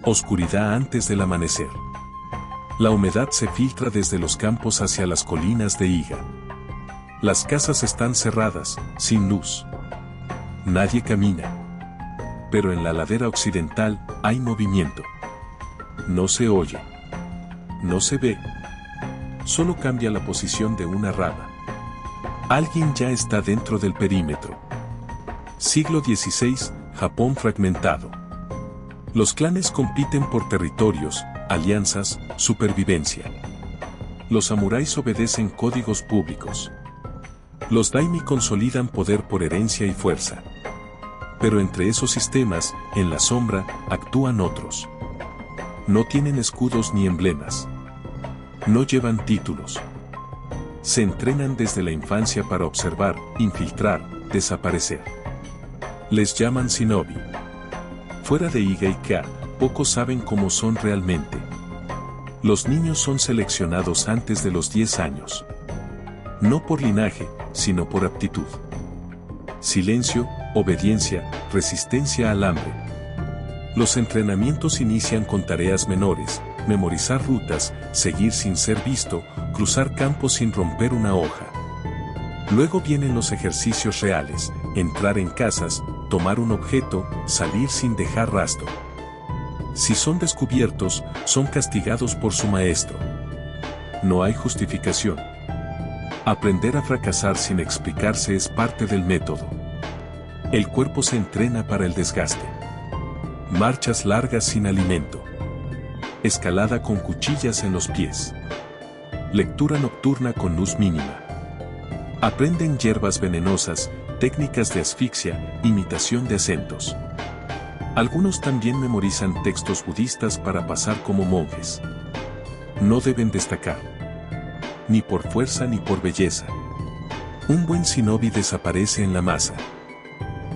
Oscuridad antes del amanecer. La humedad se filtra desde los campos hacia las colinas de Iga. Las casas están cerradas, sin luz. Nadie camina. Pero en la ladera occidental hay movimiento. No se oye. No se ve. Solo cambia la posición de una rama. Alguien ya está dentro del perímetro. Siglo XVI, Japón fragmentado. Los clanes compiten por territorios, alianzas, supervivencia. Los samuráis obedecen códigos públicos. Los daimi consolidan poder por herencia y fuerza. Pero entre esos sistemas, en la sombra, actúan otros. No tienen escudos ni emblemas. No llevan títulos. Se entrenan desde la infancia para observar, infiltrar, desaparecer. Les llaman shinobi. Fuera de Iga y Ka, pocos saben cómo son realmente. Los niños son seleccionados antes de los 10 años. No por linaje, sino por aptitud. Silencio, obediencia, resistencia al hambre. Los entrenamientos inician con tareas menores, memorizar rutas, seguir sin ser visto, cruzar campos sin romper una hoja. Luego vienen los ejercicios reales, entrar en casas, tomar un objeto, salir sin dejar rastro. Si son descubiertos, son castigados por su maestro. No hay justificación. Aprender a fracasar sin explicarse es parte del método. El cuerpo se entrena para el desgaste. Marchas largas sin alimento. Escalada con cuchillas en los pies. Lectura nocturna con luz mínima. Aprenden hierbas venenosas, técnicas de asfixia, imitación de acentos. Algunos también memorizan textos budistas para pasar como monjes. No deben destacar. Ni por fuerza ni por belleza. Un buen shinobi desaparece en la masa.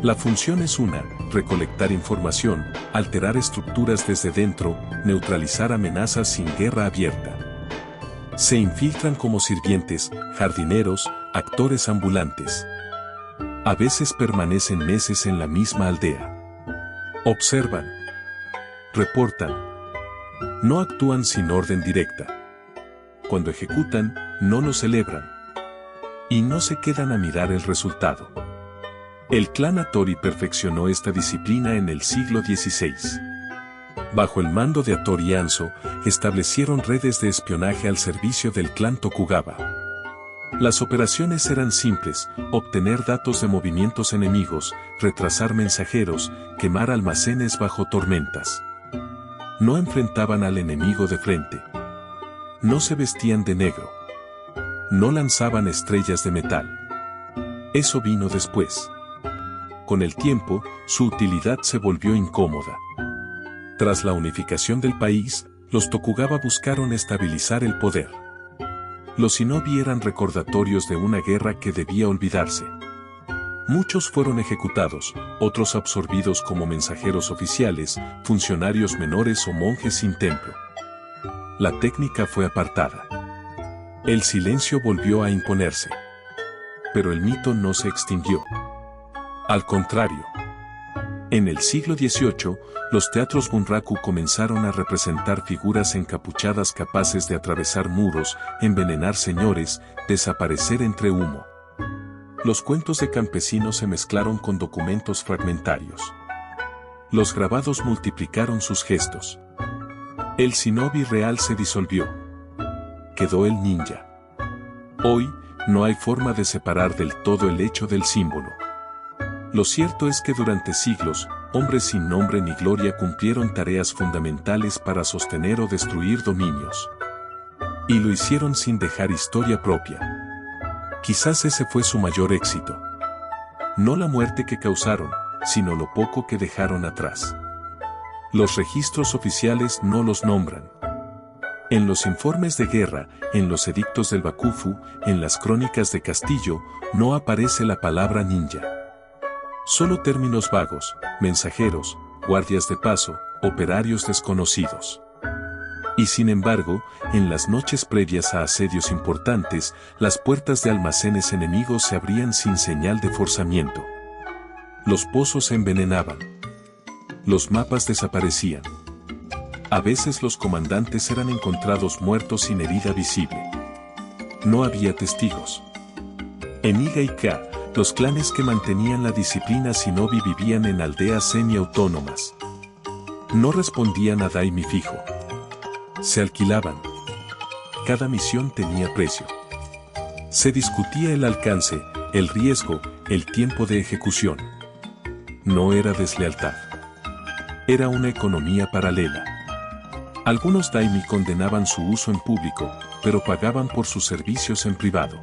La función es una: recolectar información, alterar estructuras desde dentro, neutralizar amenazas sin guerra abierta. Se infiltran como sirvientes, jardineros, actores ambulantes. A veces permanecen meses en la misma aldea. Observan. Reportan. No actúan sin orden directa. Cuando ejecutan, no lo celebran. Y no se quedan a mirar el resultado. El clan Hattori perfeccionó esta disciplina en el siglo XVI. Bajo el mando de Hattori Hanzo, establecieron redes de espionaje al servicio del clan Tokugawa. Las operaciones eran simples: obtener datos de movimientos enemigos, retrasar mensajeros, quemar almacenes bajo tormentas. No enfrentaban al enemigo de frente. No se vestían de negro. No lanzaban estrellas de metal. Eso vino después. Con el tiempo, su utilidad se volvió incómoda. Tras la unificación del país, los Tokugawa buscaron estabilizar el poder. Los shinobi eran recordatorios de una guerra que debía olvidarse. Muchos fueron ejecutados, otros absorbidos como mensajeros oficiales, funcionarios menores o monjes sin templo. La técnica fue apartada. El silencio volvió a imponerse. Pero el mito no se extinguió. Al contrario. En el siglo XVIII, los teatros bunraku comenzaron a representar figuras encapuchadas capaces de atravesar muros, envenenar señores, desaparecer entre humo. Los cuentos de campesinos se mezclaron con documentos fragmentarios. Los grabados multiplicaron sus gestos. El shinobi real se disolvió. Quedó el ninja. Hoy, no hay forma de separar del todo el hecho del símbolo. Lo cierto es que durante siglos, hombres sin nombre ni gloria cumplieron tareas fundamentales para sostener o destruir dominios. Y lo hicieron sin dejar historia propia. Quizás ese fue su mayor éxito. No la muerte que causaron, sino lo poco que dejaron atrás. Los registros oficiales no los nombran. En los informes de guerra, en los edictos del Bakufu, en las crónicas de Castillo, no aparece la palabra ninja. Solo términos vagos: mensajeros, guardias de paso, operarios desconocidos. Y sin embargo, en las noches previas a asedios importantes, las puertas de almacenes enemigos se abrían sin señal de forzamiento. Los pozos se envenenaban. Los mapas desaparecían. A veces los comandantes eran encontrados muertos sin herida visible. No había testigos. En Iga y Ka, los clanes que mantenían la disciplina shinobi vivían en aldeas semi-autónomas. No respondían a daimi fijo. Se alquilaban. Cada misión tenía precio. Se discutía el alcance, el riesgo, el tiempo de ejecución. No era deslealtad. Era una economía paralela. Algunos daimi condenaban su uso en público, pero pagaban por sus servicios en privado.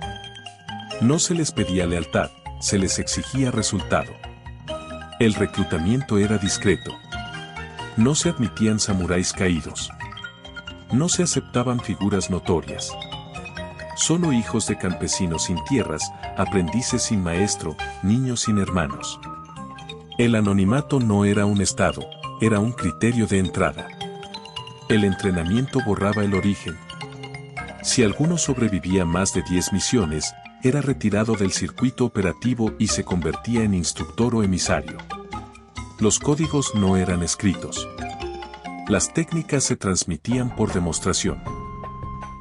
No se les pedía lealtad, se les exigía resultado. El reclutamiento era discreto. No se admitían samuráis caídos. No se aceptaban figuras notorias. Solo hijos de campesinos sin tierras, aprendices sin maestro, niños sin hermanos. El anonimato no era un estado, era un criterio de entrada. El entrenamiento borraba el origen. Si alguno sobrevivía más de 10 misiones, era retirado del circuito operativo y se convertía en instructor o emisario. Los códigos no eran escritos. Las técnicas se transmitían por demostración.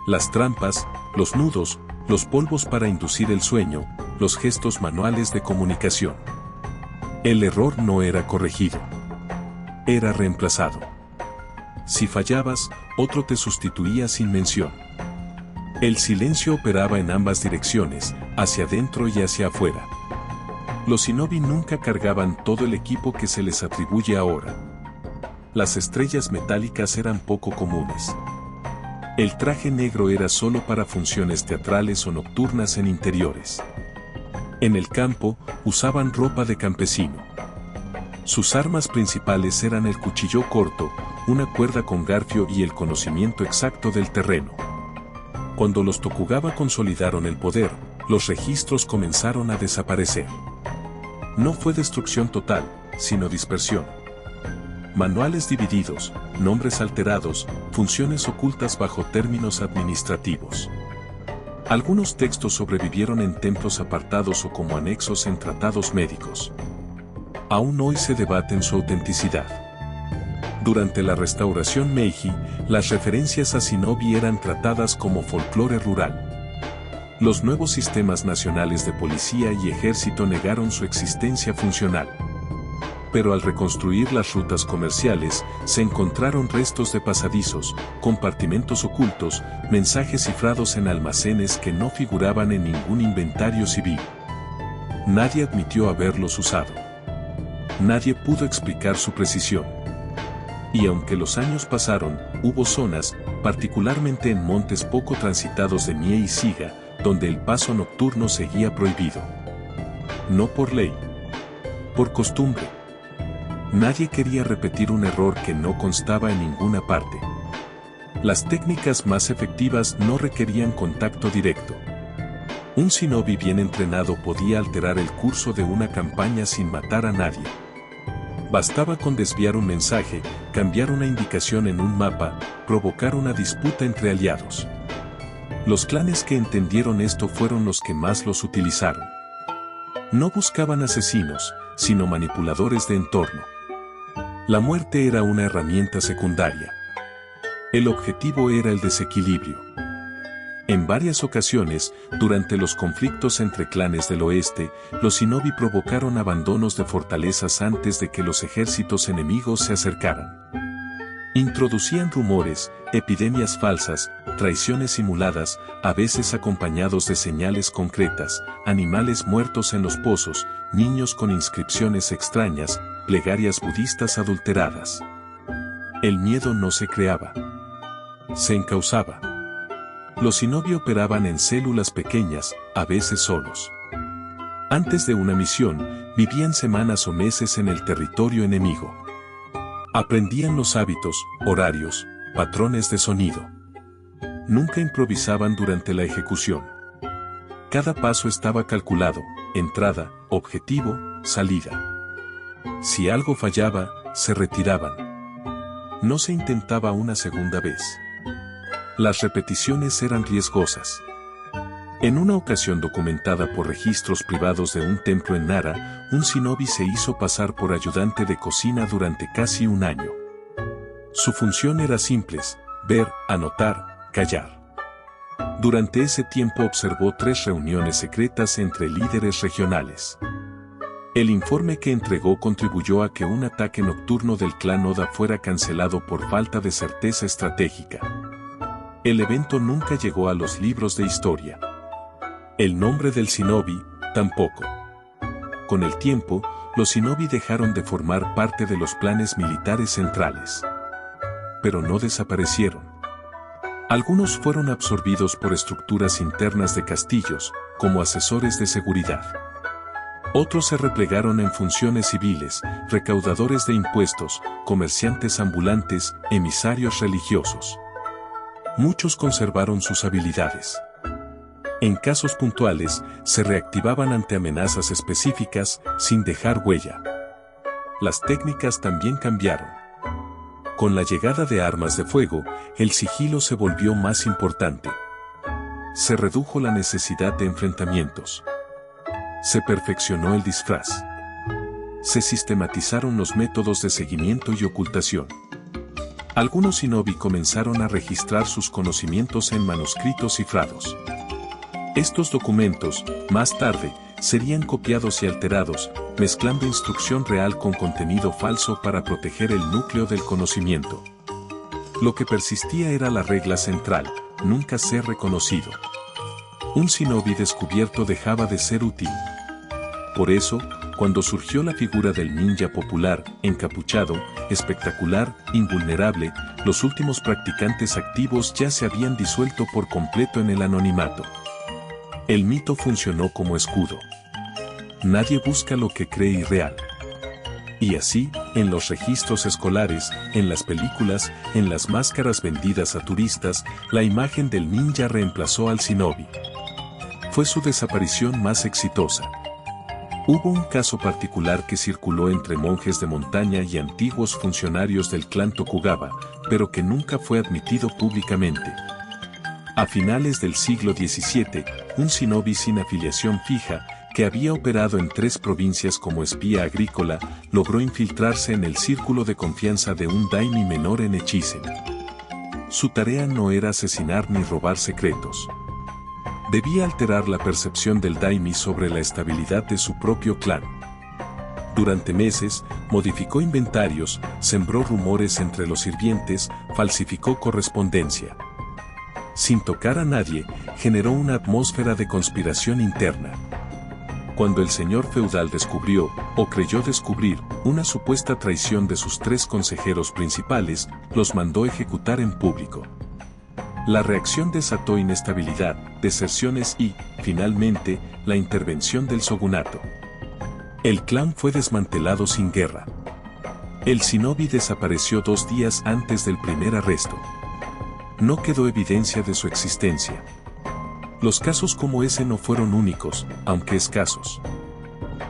Las trampas, los nudos, los polvos para inducir el sueño, los gestos manuales de comunicación. El error no era corregido. Era reemplazado. Si fallabas, otro te sustituía sin mención. El silencio operaba en ambas direcciones, hacia adentro y hacia afuera. Los shinobi nunca cargaban todo el equipo que se les atribuye ahora. Las estrellas metálicas eran poco comunes. El traje negro era solo para funciones teatrales o nocturnas en interiores. En el campo, usaban ropa de campesino. Sus armas principales eran el cuchillo corto, una cuerda con garfio y el conocimiento exacto del terreno. Cuando los Tokugawa consolidaron el poder, los registros comenzaron a desaparecer. No fue destrucción total, sino dispersión. Manuales divididos, nombres alterados, funciones ocultas bajo términos administrativos. Algunos textos sobrevivieron en templos apartados o como anexos en tratados médicos. Aún hoy se debaten su autenticidad. Durante la restauración Meiji, las referencias a shinobi eran tratadas como folclore rural. Los nuevos sistemas nacionales de policía y ejército negaron su existencia funcional. Pero al reconstruir las rutas comerciales, se encontraron restos de pasadizos, compartimentos ocultos, mensajes cifrados en almacenes que no figuraban en ningún inventario civil. Nadie admitió haberlos usado. Nadie pudo explicar su precisión. Y aunque los años pasaron, hubo zonas, particularmente en montes poco transitados de Mie y Shiga, donde el paso nocturno seguía prohibido. No por ley. Por costumbre. Nadie quería repetir un error que no constaba en ninguna parte. Las técnicas más efectivas no requerían contacto directo. Un shinobi bien entrenado podía alterar el curso de una campaña sin matar a nadie. Bastaba con desviar un mensaje, cambiar una indicación en un mapa, provocar una disputa entre aliados. Los clanes que entendieron esto fueron los que más los utilizaron. No buscaban asesinos, sino manipuladores de entorno. La muerte era una herramienta secundaria. El objetivo era el desequilibrio. En varias ocasiones, durante los conflictos entre clanes del oeste, los shinobi provocaron abandonos de fortalezas antes de que los ejércitos enemigos se acercaran. Introducían rumores, epidemias falsas, traiciones simuladas, a veces acompañados de señales concretas, animales muertos en los pozos, niños con inscripciones extrañas, plegarias budistas adulteradas. El miedo no se creaba. Se encauzaba. Los shinobi operaban en células pequeñas, a veces solos. Antes de una misión, vivían semanas o meses en el territorio enemigo. Aprendían los hábitos, horarios, patrones de sonido. Nunca improvisaban durante la ejecución. Cada paso estaba calculado, entrada, objetivo, salida. Si algo fallaba, se retiraban. No se intentaba una segunda vez. Las repeticiones eran riesgosas. En una ocasión documentada por registros privados de un templo en Nara, un shinobi se hizo pasar por ayudante de cocina durante casi un año. Su función era simple: ver, anotar, callar. Durante ese tiempo observó 3 reuniones secretas entre líderes regionales. El informe que entregó contribuyó a que un ataque nocturno del clan Oda fuera cancelado por falta de certeza estratégica. El evento nunca llegó a los libros de historia. El nombre del shinobi, tampoco. Con el tiempo, los shinobi dejaron de formar parte de los planes militares centrales. Pero no desaparecieron. Algunos fueron absorbidos por estructuras internas de castillos, como asesores de seguridad. Otros se replegaron en funciones civiles, recaudadores de impuestos, comerciantes ambulantes, emisarios religiosos. Muchos conservaron sus habilidades. En casos puntuales, se reactivaban ante amenazas específicas, sin dejar huella. Las técnicas también cambiaron. Con la llegada de armas de fuego, el sigilo se volvió más importante. Se redujo la necesidad de enfrentamientos. Se perfeccionó el disfraz. Se sistematizaron los métodos de seguimiento y ocultación. Algunos shinobi comenzaron a registrar sus conocimientos en manuscritos cifrados. Estos documentos, más tarde, serían copiados y alterados, mezclando instrucción real con contenido falso para proteger el núcleo del conocimiento. Lo que persistía era la regla central: nunca ser reconocido. Un shinobi descubierto dejaba de ser útil. Por eso, cuando surgió la figura del ninja popular, encapuchado, espectacular, invulnerable, los últimos practicantes activos ya se habían disuelto por completo en el anonimato. El mito funcionó como escudo. Nadie busca lo que cree irreal. Y así, en los registros escolares, en las películas, en las máscaras vendidas a turistas, la imagen del ninja reemplazó al shinobi. Fue su desaparición más exitosa. Hubo un caso particular que circuló entre monjes de montaña y antiguos funcionarios del clan Tokugawa, pero que nunca fue admitido públicamente. A finales del siglo XVII, un shinobi sin afiliación fija, que había operado en 3 provincias como espía agrícola, logró infiltrarse en el círculo de confianza de un daimi menor en Echizen. Su tarea no era asesinar ni robar secretos. Debía alterar la percepción del daimi sobre la estabilidad de su propio clan. Durante meses, modificó inventarios, sembró rumores entre los sirvientes, falsificó correspondencia. Sin tocar a nadie, generó una atmósfera de conspiración interna. Cuando el señor feudal descubrió, o creyó descubrir, una supuesta traición de sus 3 consejeros principales, los mandó ejecutar en público. La reacción desató inestabilidad, deserciones y, finalmente, la intervención del shogunato. El clan fue desmantelado sin guerra. El shinobi desapareció 2 días antes del primer arresto. No quedó evidencia de su existencia. Los casos como ese no fueron únicos, aunque escasos.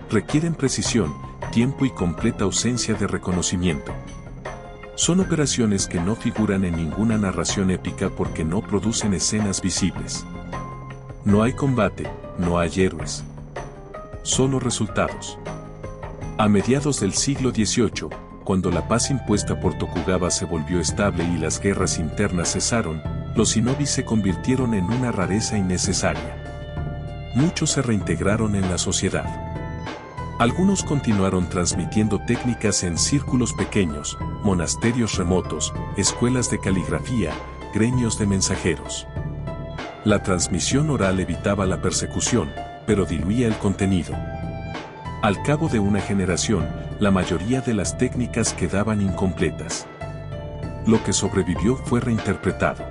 Requieren precisión, tiempo y completa ausencia de reconocimiento. Son operaciones que no figuran en ninguna narración épica porque no producen escenas visibles. No hay combate, no hay héroes. Solo resultados. A mediados del siglo XVIII, cuando la paz impuesta por Tokugawa se volvió estable y las guerras internas cesaron, los shinobi se convirtieron en una rareza innecesaria. Muchos se reintegraron en la sociedad. Algunos continuaron transmitiendo técnicas en círculos pequeños, monasterios remotos, escuelas de caligrafía, gremios de mensajeros. La transmisión oral evitaba la persecución, pero diluía el contenido. Al cabo de una generación, la mayoría de las técnicas quedaban incompletas. Lo que sobrevivió fue reinterpretado.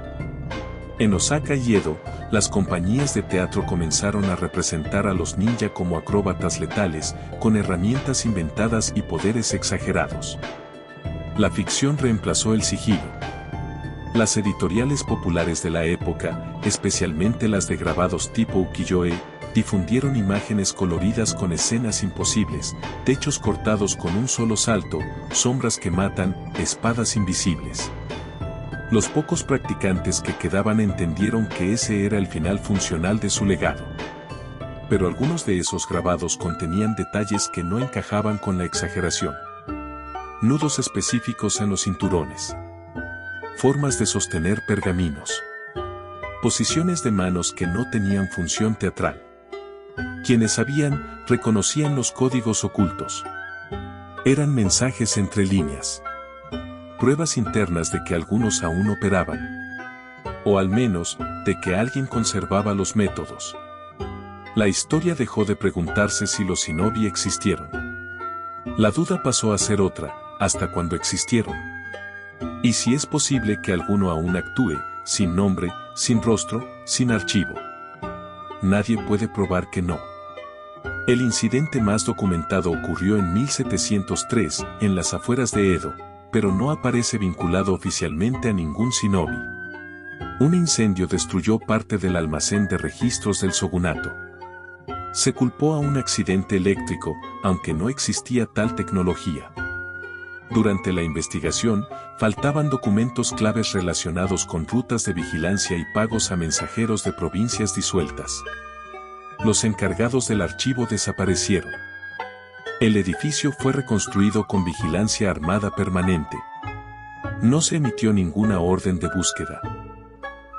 En Osaka y Edo, las compañías de teatro comenzaron a representar a los ninja como acróbatas letales, con herramientas inventadas y poderes exagerados. La ficción reemplazó el sigilo. Las editoriales populares de la época, especialmente las de grabados tipo ukiyo-e, difundieron imágenes coloridas con escenas imposibles, techos cortados con un solo salto, sombras que matan, espadas invisibles. Los pocos practicantes que quedaban entendieron que ese era el final funcional de su legado. Pero algunos de esos grabados contenían detalles que no encajaban con la exageración. Nudos específicos en los cinturones. formas de sostener pergaminos, posiciones de manos que no tenían función teatral. Quienes sabían, reconocían los códigos ocultos. Eran mensajes entre líneas. Pruebas internas de que algunos aún operaban. O al menos, de que alguien conservaba los métodos. La historia dejó de preguntarse si los shinobi existieron. La duda pasó a ser otra, hasta cuando existieron. Y si es posible que alguno aún actúe, sin nombre, sin rostro, sin archivo. Nadie puede probar que no. El incidente más documentado ocurrió en 1703, en las afueras de Edo, pero no aparece vinculado oficialmente a ningún shinobi. Un incendio destruyó parte del almacén de registros del shogunato. Se culpó a un accidente eléctrico, aunque no existía tal tecnología. Durante la investigación, faltaban documentos claves relacionados con rutas de vigilancia y pagos a mensajeros de provincias disueltas. Los encargados del archivo desaparecieron. El edificio fue reconstruido con vigilancia armada permanente. No se emitió ninguna orden de búsqueda.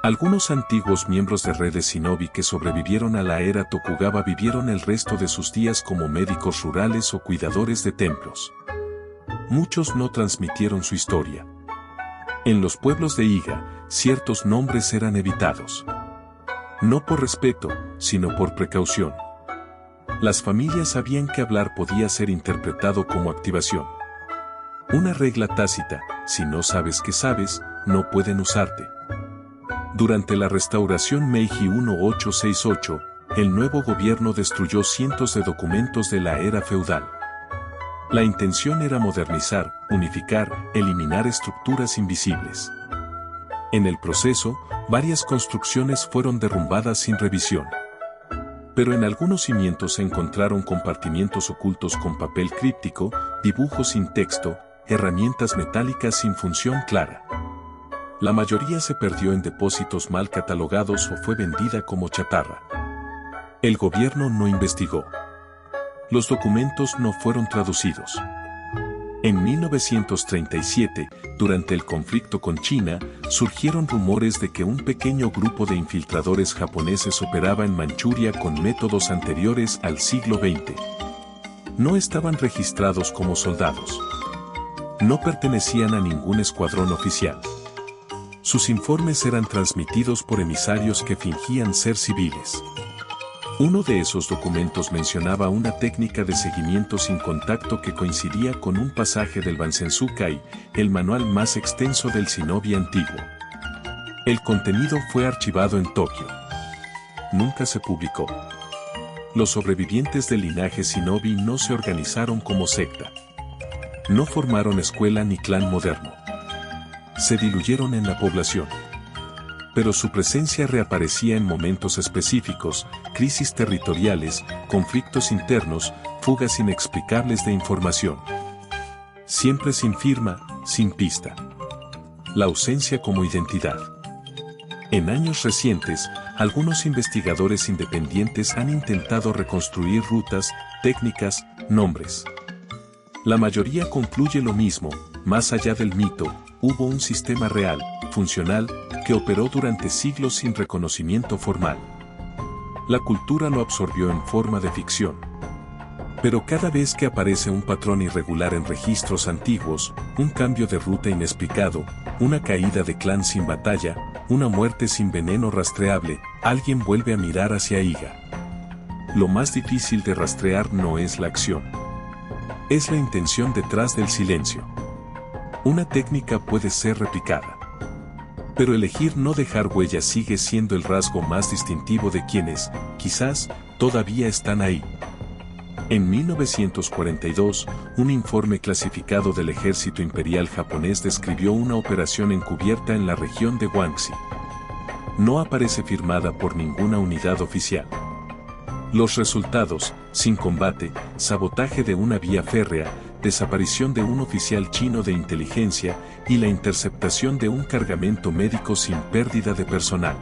Algunos antiguos miembros de redes shinobi que sobrevivieron a la era Tokugawa vivieron el resto de sus días como médicos rurales o cuidadores de templos. Muchos no transmitieron su historia. En los pueblos de Iga, ciertos nombres eran evitados. No por respeto, sino por precaución. Las familias sabían que hablar podía ser interpretado como activación. Una regla tácita: si no sabes que sabes, no pueden usarte. Durante la restauración Meiji 1868, el nuevo gobierno destruyó cientos de documentos de la era feudal. La intención era modernizar, unificar, eliminar estructuras invisibles. En el proceso, varias construcciones fueron derrumbadas sin revisión. Pero en algunos cimientos se encontraron compartimientos ocultos con papel críptico, dibujos sin texto, herramientas metálicas sin función clara. La mayoría se perdió en depósitos mal catalogados o fue vendida como chatarra. El gobierno no investigó. Los documentos no fueron traducidos. En 1937, durante el conflicto con China, surgieron rumores de que un pequeño grupo de infiltradores japoneses operaba en Manchuria con métodos anteriores al siglo XX. No estaban registrados como soldados. No pertenecían a ningún escuadrón oficial. Sus informes eran transmitidos por emisarios que fingían ser civiles. Uno de esos documentos mencionaba una técnica de seguimiento sin contacto que coincidía con un pasaje del Bansensukai, el manual más extenso del shinobi antiguo. El contenido fue archivado en Tokio. Nunca se publicó. Los sobrevivientes del linaje shinobi no se organizaron como secta. No formaron escuela ni clan moderno. Se diluyeron en la población. Pero su presencia reaparecía en momentos específicos: crisis territoriales, conflictos internos, fugas inexplicables de información. Siempre sin firma, sin pista. La ausencia como identidad. En años recientes, algunos investigadores independientes han intentado reconstruir rutas, técnicas, nombres. La mayoría concluye lo mismo: más allá del mito, hubo un sistema real, funcional, que operó durante siglos sin reconocimiento formal. La cultura lo absorbió en forma de ficción. Pero cada vez que aparece un patrón irregular en registros antiguos, un cambio de ruta inexplicado, una caída de clan sin batalla, una muerte sin veneno rastreable, alguien vuelve a mirar hacia Iga. Lo más difícil de rastrear no es la acción. Es la intención detrás del silencio. Una técnica puede ser replicada. Pero elegir no dejar huella sigue siendo el rasgo más distintivo de quienes, quizás, todavía están ahí. En 1942, un informe clasificado del ejército imperial japonés describió una operación encubierta en la región de Guangxi. No aparece firmada por ninguna unidad oficial. Los resultados: sin combate, sabotaje de una vía férrea, desaparición de un oficial chino de inteligencia y la interceptación de un cargamento médico sin pérdida de personal.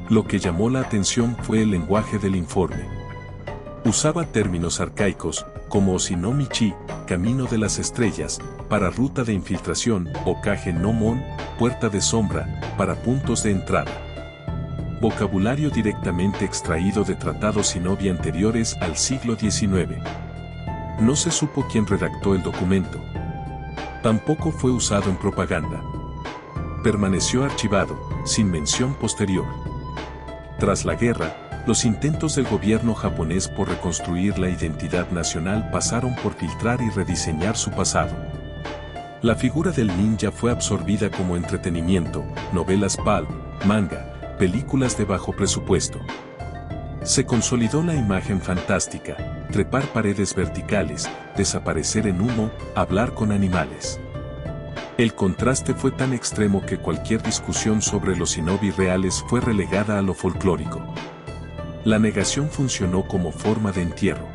Lo que llamó la atención fue el lenguaje del informe. Usaba términos arcaicos, como Oshino Michi, camino de las estrellas, para ruta de infiltración, Okage no Mon, puerta de sombra, para puntos de entrada. Vocabulario directamente extraído de tratados shinobi anteriores al siglo XIX. No se supo quién redactó el documento. Tampoco fue usado en propaganda. Permaneció archivado, sin mención posterior. Tras la guerra, los intentos del gobierno japonés por reconstruir la identidad nacional pasaron por filtrar y rediseñar su pasado. La figura del ninja fue absorbida como entretenimiento, novelas pulp, manga, películas de bajo presupuesto. Se consolidó la imagen fantástica, trepar paredes verticales, desaparecer en humo, hablar con animales. El contraste fue tan extremo que cualquier discusión sobre los shinobi reales fue relegada a lo folclórico. La negación funcionó como forma de entierro.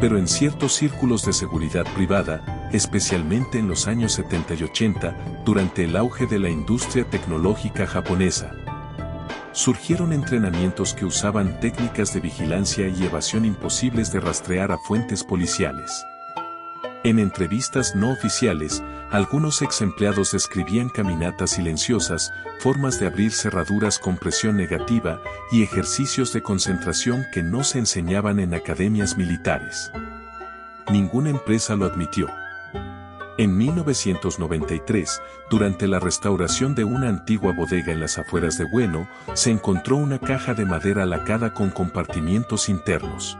Pero en ciertos círculos de seguridad privada, especialmente en los años 70 y 80, durante el auge de la industria tecnológica japonesa, surgieron entrenamientos que usaban técnicas de vigilancia y evasión imposibles de rastrear a fuentes policiales. En entrevistas no oficiales, algunos ex empleados describían caminatas silenciosas, formas de abrir cerraduras con presión negativa y ejercicios de concentración que no se enseñaban en academias militares. Ninguna empresa lo admitió. En 1993, durante la restauración de una antigua bodega en las afueras de Ueno, se encontró una caja de madera lacada con compartimientos internos.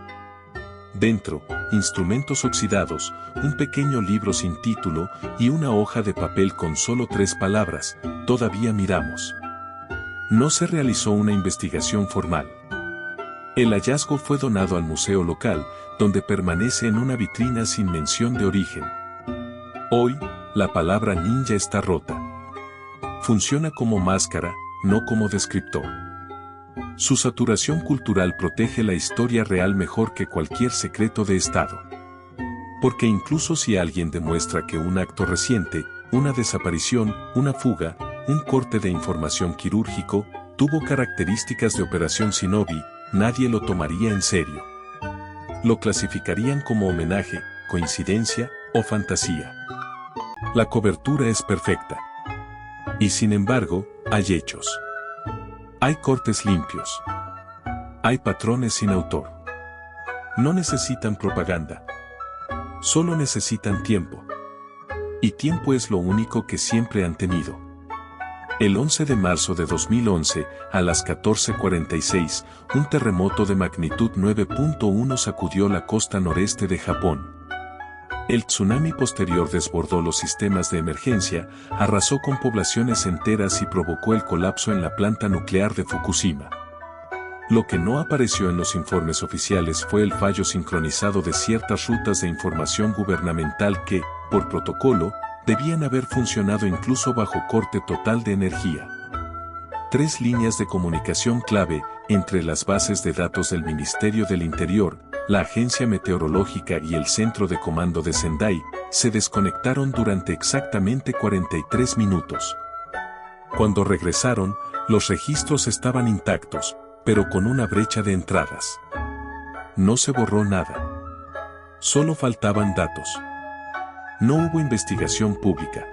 Dentro, instrumentos oxidados, un pequeño libro sin título y una hoja de papel con solo 3 palabras, todavía miramos. No se realizó una investigación formal. El hallazgo fue donado al museo local, donde permanece en una vitrina sin mención de origen. Hoy, la palabra ninja está rota. Funciona como máscara, no como descriptor. Su saturación cultural protege la historia real mejor que cualquier secreto de Estado. Porque incluso si alguien demuestra que un acto reciente, una desaparición, una fuga, un corte de información quirúrgico, tuvo características de operación shinobi, nadie lo tomaría en serio. Lo clasificarían como homenaje, coincidencia o fantasía. La cobertura es perfecta. Y sin embargo, hay hechos. Hay cortes limpios. Hay patrones sin autor. No necesitan propaganda. Solo necesitan tiempo. Y tiempo es lo único que siempre han tenido. El 11 de marzo de 2011, a las 14:46, un terremoto de magnitud 9.1 sacudió la costa noreste de Japón. El tsunami posterior desbordó los sistemas de emergencia, arrasó con poblaciones enteras y provocó el colapso en la planta nuclear de Fukushima. Lo que no apareció en los informes oficiales fue el fallo sincronizado de ciertas rutas de información gubernamental que, por protocolo, debían haber funcionado incluso bajo corte total de energía. 3 líneas de comunicación clave entre las bases de datos del Ministerio del Interior, la Agencia Meteorológica y el Centro de Comando de Sendai, se desconectaron durante exactamente 43 minutos. Cuando regresaron, los registros estaban intactos, pero con una brecha de entradas. No se borró nada. Solo faltaban datos. No hubo investigación pública.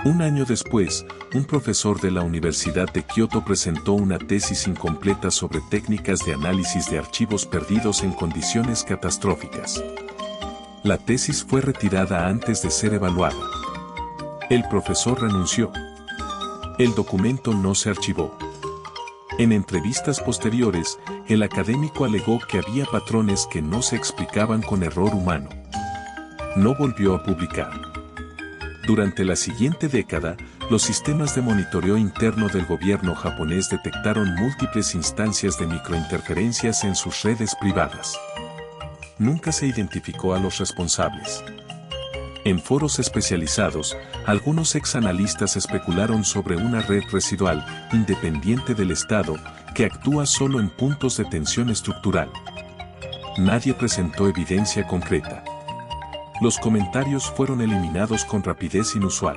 Un año después, un profesor de la Universidad de Kioto presentó una tesis incompleta sobre técnicas de análisis de archivos perdidos en condiciones catastróficas. La tesis fue retirada antes de ser evaluada. El profesor renunció. El documento no se archivó. En entrevistas posteriores, el académico alegó que había patrones que no se explicaban con error humano. No volvió a publicar. Durante la siguiente década, los sistemas de monitoreo interno del gobierno japonés detectaron múltiples instancias de microinterferencias en sus redes privadas. Nunca se identificó a los responsables. En foros especializados, algunos exanalistas especularon sobre una red residual, independiente del Estado, que actúa solo en puntos de tensión estructural. Nadie presentó evidencia concreta. Los comentarios fueron eliminados con rapidez inusual.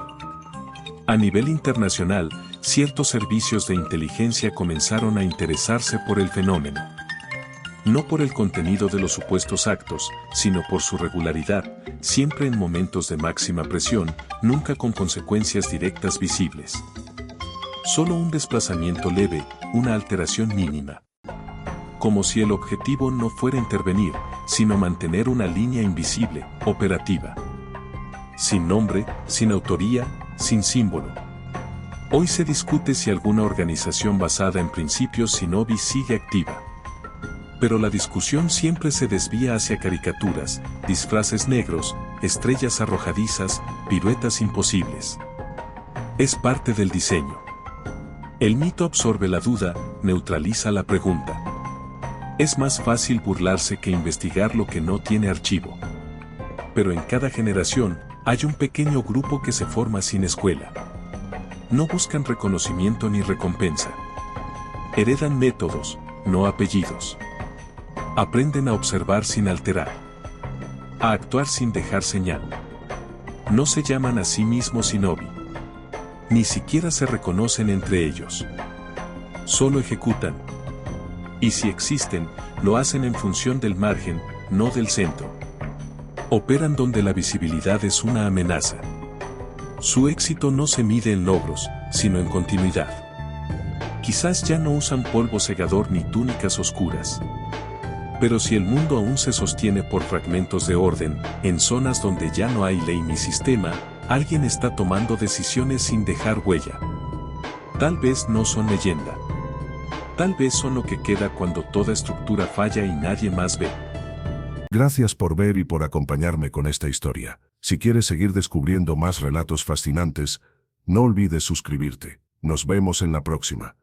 A nivel internacional, ciertos servicios de inteligencia comenzaron a interesarse por el fenómeno. No por el contenido de los supuestos actos, sino por su regularidad, siempre en momentos de máxima presión, nunca con consecuencias directas visibles. Solo un desplazamiento leve, una alteración mínima. Como si el objetivo no fuera intervenir, sino mantener una línea invisible, operativa. Sin nombre, sin autoría, sin símbolo. Hoy se discute si alguna organización basada en principios Shinobi sigue activa. Pero la discusión siempre se desvía hacia caricaturas, disfraces negros, estrellas arrojadizas, piruetas imposibles. Es parte del diseño. El mito absorbe la duda, neutraliza la pregunta. Es más fácil burlarse que investigar lo que no tiene archivo. Pero en cada generación, hay un pequeño grupo que se forma sin escuela. No buscan reconocimiento ni recompensa. Heredan métodos, no apellidos. Aprenden a observar sin alterar. A actuar sin dejar señal. No se llaman a sí mismos Shinobi. Ni siquiera se reconocen entre ellos. Solo ejecutan. Y si existen, lo hacen en función del margen, no del centro. Operan donde la visibilidad es una amenaza. Su éxito no se mide en logros, sino en continuidad. Quizás ya no usan polvo cegador ni túnicas oscuras. Pero si el mundo aún se sostiene por fragmentos de orden, en zonas donde ya no hay ley ni sistema, alguien está tomando decisiones sin dejar huella. Tal vez no son leyenda. Tal vez son lo que queda cuando toda estructura falla y nadie más ve. Gracias por ver y por acompañarme con esta historia. Si quieres seguir descubriendo más relatos fascinantes, no olvides suscribirte. Nos vemos en la próxima.